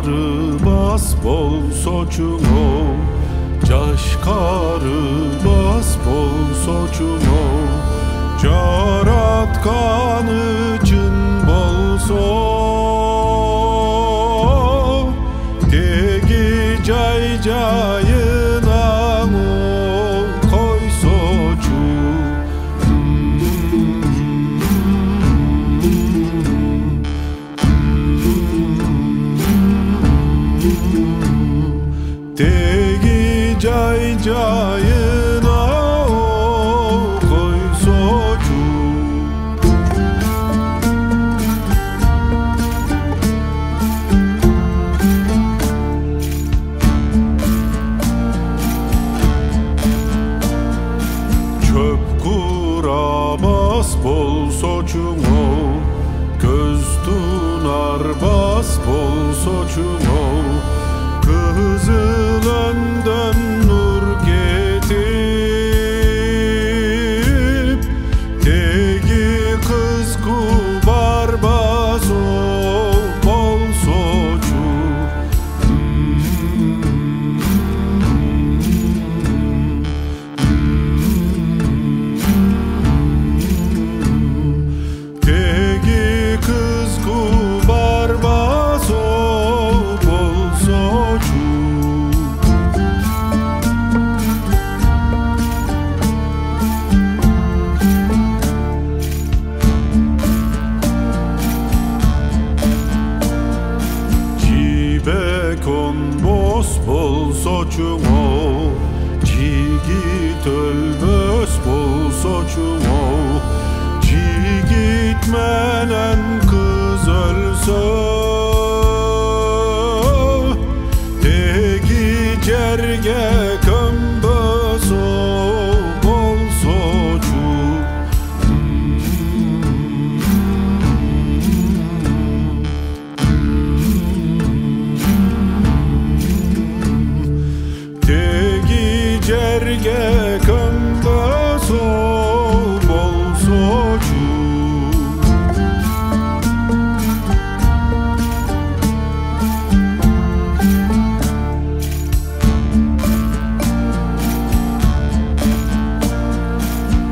bas bol soçumo, caşkarı bas bol soçumo, caratkanı cın bolso, tegi cay cayına mo koy soçu. Tegi cay cayına koy soçu. Çöp kura bas bol soçumo, göz tunar bas bol soçumo, kızıl önden nur getip, tegi kız kubar baso bol soçu. Tegi kız kubar baso bol soçu. Cibekon bos bol soçumo, cigit ölbös bol soçumo, cigit menen kız ölsö, tegi cerge kömböso bol soçu. Tegi cerge kömböso bol soçu.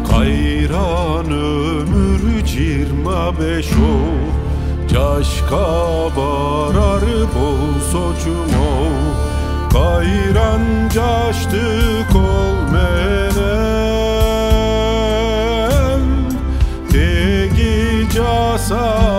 Kayran ömür 25 caşka barar bol soçumo, kayran caştı kol menem, tegi casa